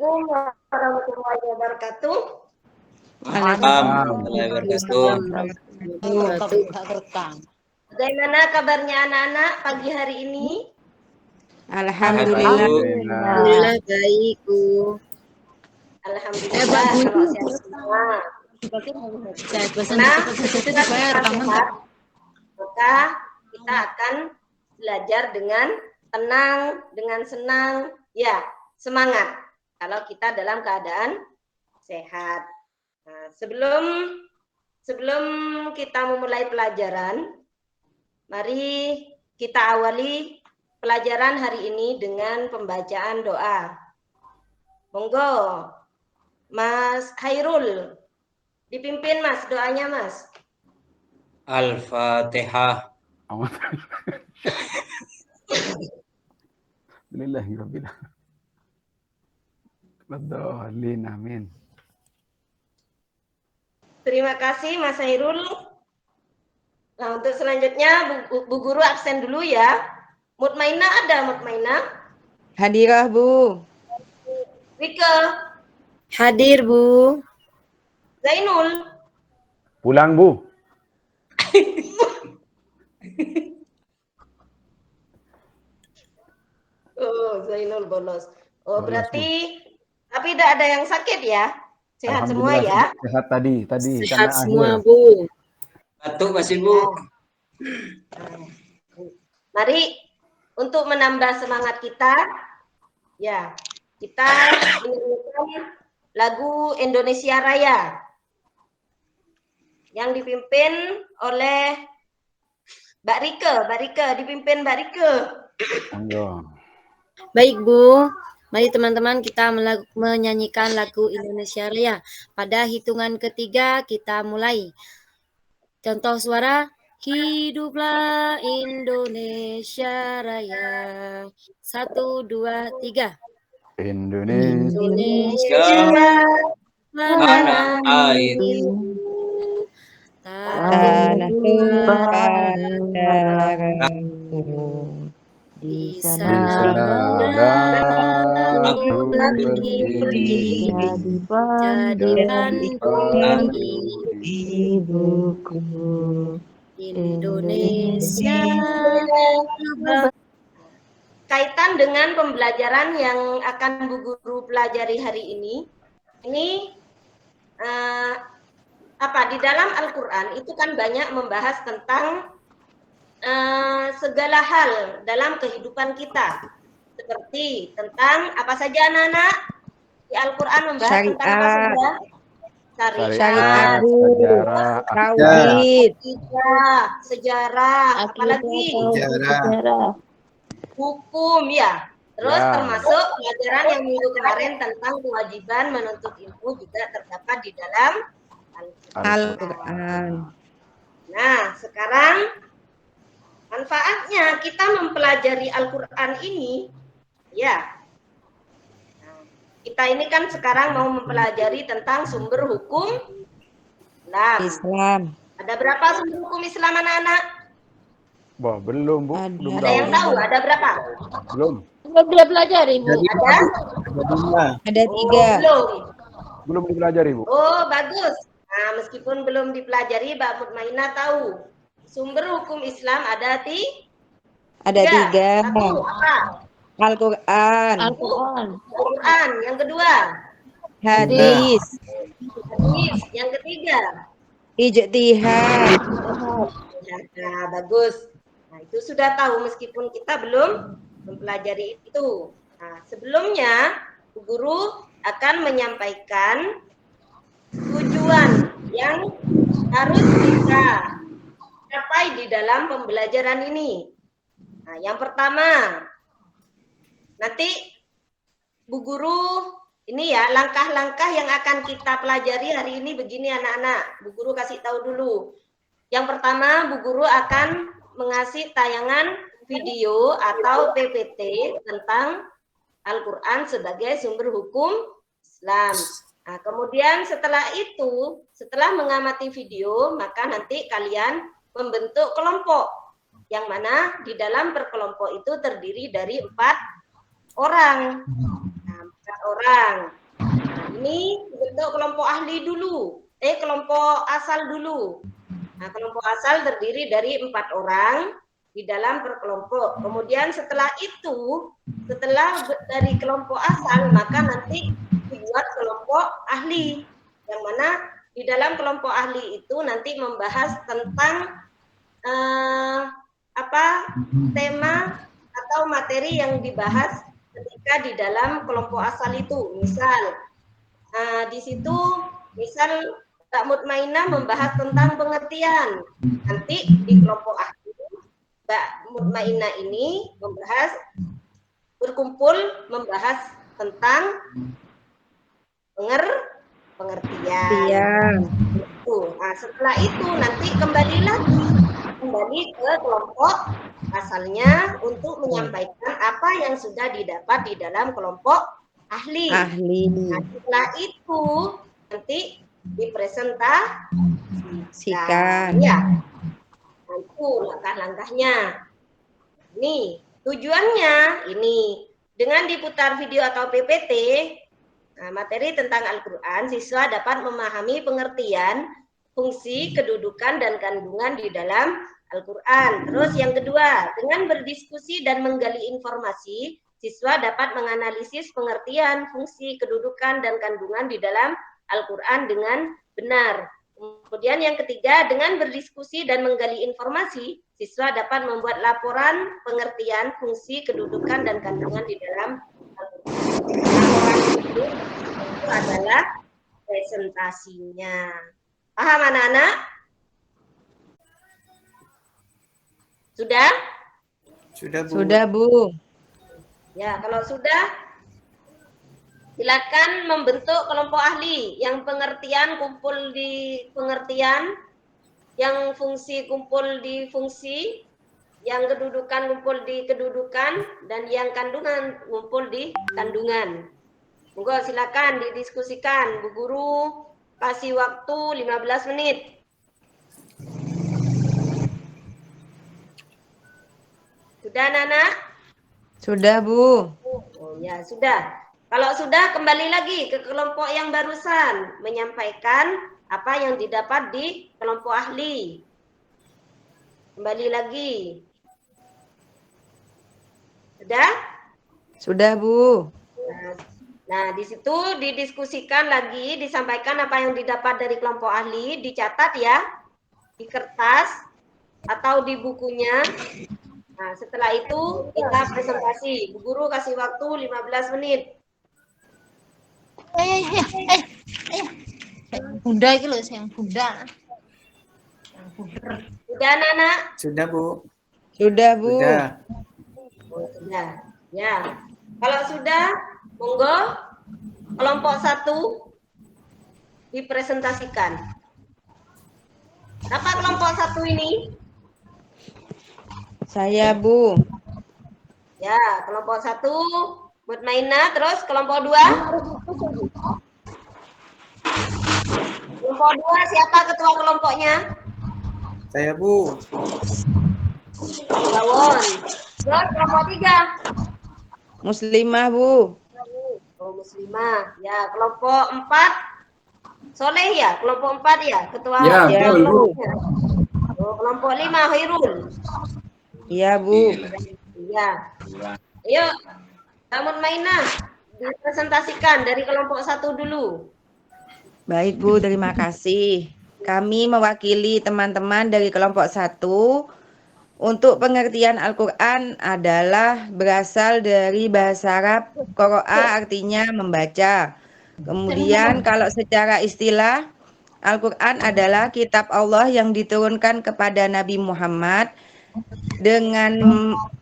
Assalamualaikum warahmatullahi wabarakatuh. Warahmatullahi wabarakatuh. Bagaimana kabarnya anak-anak pagi hari ini? Alhamdulillah baik, Bu. Alhamdulillah kalau sehat semua. Nah, kita sehat, maka kita akan belajar dengan tenang, dengan senang, ya, semangat. Kalau kita dalam keadaan sehat. Nah, sebelum kita memulai pelajaran, mari kita awali pelajaran hari ini dengan pembacaan doa. Monggo, Mas Hairul, dipimpin Mas doanya Mas. Al-Fatihah. Amin. Terima kasih Mas Hairul. Nah, untuk selanjutnya Bu Guru absen dulu ya. Mutmainah ada Mutmainah? Hadirah, Bu. Rike, Hadir, Bu. Zainul. Pulang, Bu. Oh, Zainul bolos. Oh, Bolos, berarti tapi tidak ada yang sakit ya? Sehat semua ya? Sehat tadi. Sehat karena semua, akhir. Bu. Batuk masih, Bu. Mari untuk menambah semangat kita, ya, kita menyanyikan lagu Indonesia Raya yang dipimpin oleh Mbak Rike, dipimpin Mbak Rike. Baik, Bu. Mari teman-teman kita menyanyikan lagu Indonesia Raya. Pada hitungan ketiga kita mulai. Contoh suara, hiduplah Indonesia Raya. 1, 2, 3. Indonesia Tanah air. Tanah di sana aku berdiri, jadi pandang hidupku. Indonesia. Kaitan dengan pembelajaran yang akan Bu Guru pelajari hari ini di dalam Al-Quran itu kan banyak membahas tentang segala hal dalam kehidupan kita, seperti tentang apa saja anak-anak di Al-Quran membahas tentang apa saja? Syariat, sejarah, apalagi hukum ya. Terus termasuk pelajaran yang minggu kemarin tentang kewajiban menuntut ilmu juga terdapat di dalam Al-Quran. Nah, sekarang manfaatnya kita mempelajari Al-Quran ini, ya. Nah, kita ini kan sekarang mau mempelajari tentang sumber hukum Islam. Ada berapa sumber hukum Islam anak-anak? Wah, belum, Bu. Belum Ada yang tahu? Ada berapa? Belum. Belum pelajari, Bu. Ada 3. Belum dipelajari, Bu. Oh, bagus. Nah, meskipun belum dipelajari, Mbak Mutmainah tahu. Sumber hukum Islam ada 3. Satu, apa? Al-Quran. Al-Quran. Yang kedua? Hadis. Yang ketiga? Ijtihad. Nah, bagus. Nah, itu sudah tahu meskipun kita belum mempelajari itu. Nah, sebelumnya Bu Guru akan menyampaikan tujuan yang harus kita capai di dalam pembelajaran ini. Nah, yang pertama, nanti Bu Guru ini ya langkah-langkah yang akan kita pelajari hari ini begini anak-anak. Bu Guru kasih tahu dulu. Yang pertama, Bu Guru akan mengasih tayangan video atau PPT tentang Al-Quran sebagai sumber hukum Islam. Nah, kemudian setelah itu, setelah mengamati video, maka nanti kalian membentuk kelompok. Yang mana di dalam perkelompok itu terdiri dari 4 orang. Nah, 4 orang. ini bentuk kelompok ahli dulu. Kelompok asal dulu. Nah, kelompok asal terdiri dari 4 orang di dalam perkelompok. Kemudian setelah itu, setelah dari kelompok asal, maka nanti dibuat kelompok ahli. Yang mana di dalam kelompok ahli itu nanti membahas tentang tema atau materi yang dibahas ketika di dalam kelompok asal itu. Misal, di situ misal Mbak Mutmainah membahas tentang pengertian. Nanti di kelompok ahli Mbak Mutmainah ini berkumpul membahas tentang pengertian. Nah, setelah itu nanti kembali ke kelompok asalnya untuk menyampaikan apa yang sudah didapat di dalam kelompok ahli. Nah, setelah itu nanti dipresentasikan. Ya. Nah, itu langkah-langkahnya. Nih, tujuannya ini dengan diputar video atau PPT, materi tentang Al-Quran, siswa dapat memahami pengertian, fungsi, kedudukan, dan kandungan di dalam Al-Quran. Terus yang kedua, dengan berdiskusi dan menggali informasi, siswa dapat menganalisis pengertian, fungsi, kedudukan, dan kandungan di dalam Al-Quran dengan benar. Kemudian yang ketiga, dengan berdiskusi dan menggali informasi, siswa dapat membuat laporan pengertian, fungsi, kedudukan, dan kandungan di dalam Al-Quran. Itu adalah presentasinya. Paham anak-anak? Sudah? Sudah, Bu. Sudah, Bu. Ya, kalau sudah, silakan membentuk kelompok ahli. Yang pengertian kumpul di pengertian, yang fungsi kumpul di fungsi, yang kedudukan kumpul di kedudukan, dan yang kandungan kumpul di kandungan. Monggo silakan didiskusikan. Bu Guru kasih waktu 15 menit. Sudah, Nana? Sudah, Bu. Oh ya, sudah. Kalau sudah, kembali lagi ke kelompok yang barusan, menyampaikan apa yang didapat di kelompok ahli. Kembali lagi. Sudah? Sudah, Bu. Nah, di situ didiskusikan lagi, disampaikan apa yang didapat dari kelompok ahli, dicatat ya, di kertas atau di bukunya. Nah, setelah itu kita presentasi. Bu Guru kasih waktu 15 menit. Bunda itu loh, yang Bunda. Sudah, Nana? Sudah, Bu. Sudah, Bu. Sudah. Oh, sudah. Ya. Kalau sudah, monggo kelompok 1 dipresentasikan. Apa kelompok 1 ini? Saya, Bu. Ya, kelompok 1 Mutmainah, terus kelompok 2? Kelompok 2 siapa ketua kelompoknya? Saya, Bu. Bawon. Terus kelompok 3? Muslimah, Bu. Oh, Muslimah. Ya, kelompok 4 Soleh ya? Kelompok 4 ya? Ketua Ya, betul, Bu. Oh, kelompok 5 Khairul. Iya, Bu. Iya. Ayo, Mbak Mutmainah, dipresentasikan dari kelompok 1 dulu. Baik, Bu. Terima kasih. Kami mewakili teman-teman dari kelompok 1. Untuk pengertian Al-Quran adalah berasal dari bahasa Arab, qira'a artinya membaca. Kemudian kalau secara istilah, Al-Quran adalah kitab Allah yang diturunkan kepada Nabi Muhammad dengan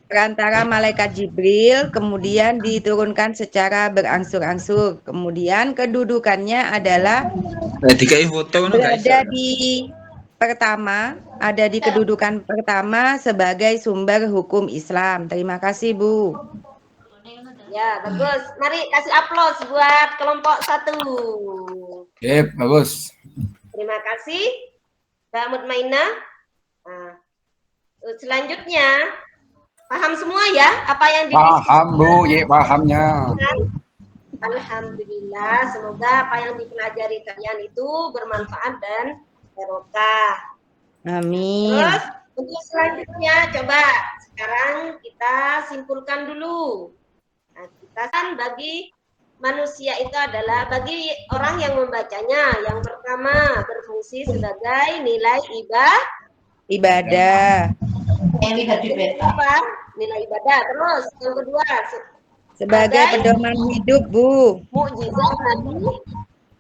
perantara malaikat Jibril, kemudian diturunkan secara berangsur-angsur. Kemudian kedudukannya adalah berada di kedudukan pertama sebagai sumber hukum Islam. Terima kasih, Bu. Ya, bagus. Mari kasih aplaus buat kelompok 1. Oke, bagus. Terima kasih, Mbak Mutmainah. Nah, selanjutnya, paham semua ya apa yang didiskusikan? Paham, Bu. Ya, pahamnya. Alhamdulillah, semoga apa yang dipelajari kalian itu bermanfaat dan barokah. Amin. Terus untuk selanjutnya coba sekarang kita simpulkan dulu. Nah, kita kan bagi manusia itu adalah bagi orang yang membacanya, yang pertama berfungsi sebagai nilai Ibadah. apa? Nilai ibadah. Terus yang kedua Sebagai pedoman hidup, Bu. mukjizat Nabi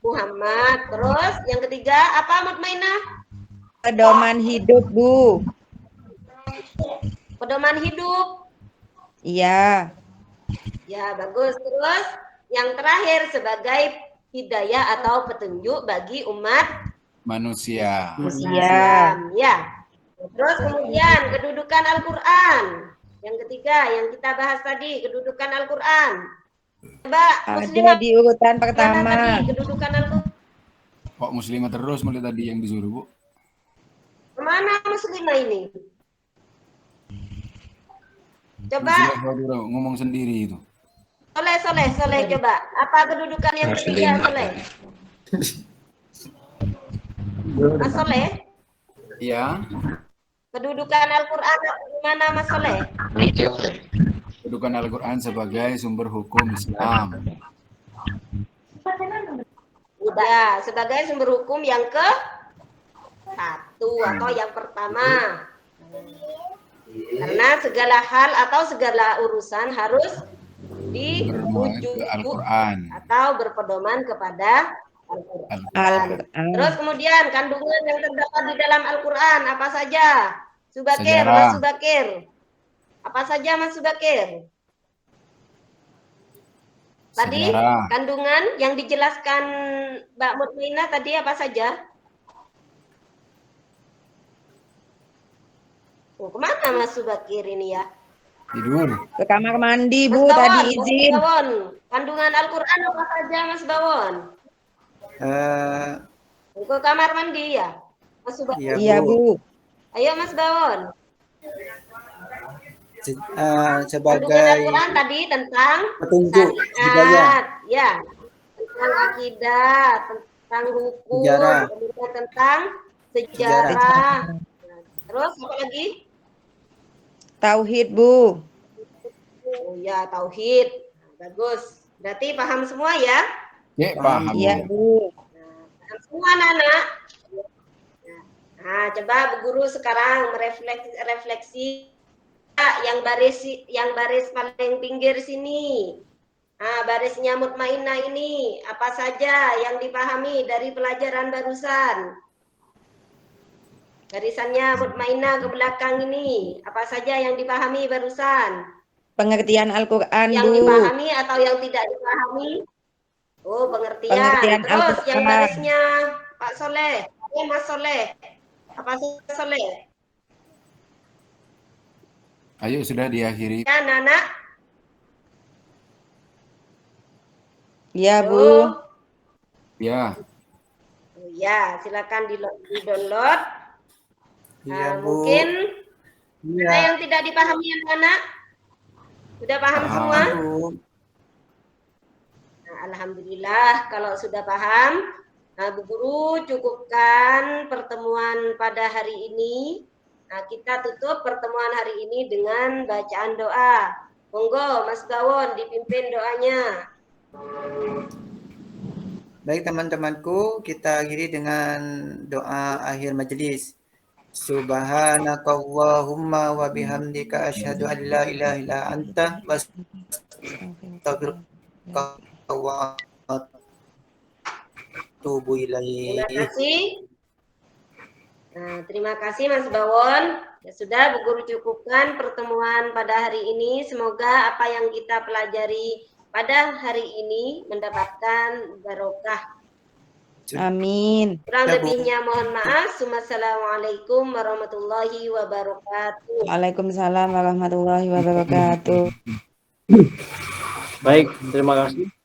Muhammad. Terus yang ketiga apa Mutmainah? Pedoman hidup, Bu. Pedoman hidup. Iya. Ya, bagus. Terus yang terakhir sebagai hidayah atau petunjuk bagi umat Manusia. Islam. Ya. Terus kemudian kedudukan Al-Qur'an. Yang ketiga yang kita bahas tadi, kedudukan Al-Qur'an. Coba Ada muslimah di urutan mana pertama. tadi kedudukan Al-Qur'an. Kok muslimah terus mulai tadi yang disuruh, Bu? Kemana muslimah ini? Coba Muslimah ngomong sendiri itu. Soleh coba. Apa kedudukan yang ketiga Soleh? Mas Soleh? Iya. Kedudukan Al-Qur'an di mana Mas Soleh? Kedudukan Al-Quran sebagai sumber hukum Islam. Ya, sebagai sumber hukum yang ke satu atau yang pertama. Karena segala hal atau segala urusan harus Bermuara dirujuk ke Al-Quran. atau berpedoman kepada Al-Quran. Terus kemudian kandungan yang terdapat di dalam Al-Quran apa saja? Subakir, Sejarah. Mas Subakir. Apa saja Mas Subakir? Tadi Sejarah. kandungan yang dijelaskan Mbak Mutmainah tadi apa saja? Oh, kemana Mas Subakir ini ya? Tidur. Ke kamar mandi, Mas Bu. Bawon, Tadi Mas izin. Bawon. Kandungan Al-Quran apa saja Mas Bawon? Ke kamar mandi ya? Mas Subakir. Iya, Bu. Ayo Mas Bawon. Kandungan Sebagai Al-Quran tadi tentang petunjuk hidayah. syariat, ya, tentang akidah, tentang hukum, Sejarah. kemudian tentang sejarah. Terus apa lagi? Tauhid, Bu. Oh ya, tauhid. Bagus. Berarti paham semua ya? Ya, paham. Iya, Bu. Paham semua anak-anak? Nah, coba Bu Guru sekarang merefleksi yang baris paling pinggir sini. Nah, barisnya Mutmainah ini apa saja yang dipahami dari pelajaran barusan? Barisannya Mutmainah ke belakang ini apa saja yang dipahami barusan? Pengertian Al-Quran, Yang Bu. dipahami atau yang tidak dipahami? Oh, pengertian. Pengertian Terus yang Al-Quran. barisnya Pak Soleh, Mas Soleh. Apa sih Soleh? Ayo sudah diakhiri. Ya, anak-anak. Iya, Bu. Tuh. Ya. Oh, ya, silakan di-download. Iya, Bu. Mungkin Iya, ada yang tidak dipahami anak-anak? Sudah paham semua? Bu. Nah, alhamdulillah kalau sudah paham. Nah, Bu Guru cukupkan pertemuan pada hari ini. Nah, kita tutup pertemuan hari ini dengan bacaan doa. Monggo Mas Bawon dipimpin doanya. Baik teman-temanku, kita akhiri dengan doa akhir majelis. Subhanakallahumma wa bihamdika asyhadu an la ilaha illa anta wa astaghfiruka wa atubu ilaik. Terima kasih. Nah, terima kasih Mas Bawon. Ya sudah, Bu Guru cukupkan pertemuan pada hari ini. Semoga apa yang kita pelajari pada hari ini mendapatkan barokah. Amin. Kurang Ya, Bu. lebihnya mohon maaf. Assalamualaikum warahmatullahi wabarakatuh. Waalaikumsalam warahmatullahi wabarakatuh. Baik, terima kasih.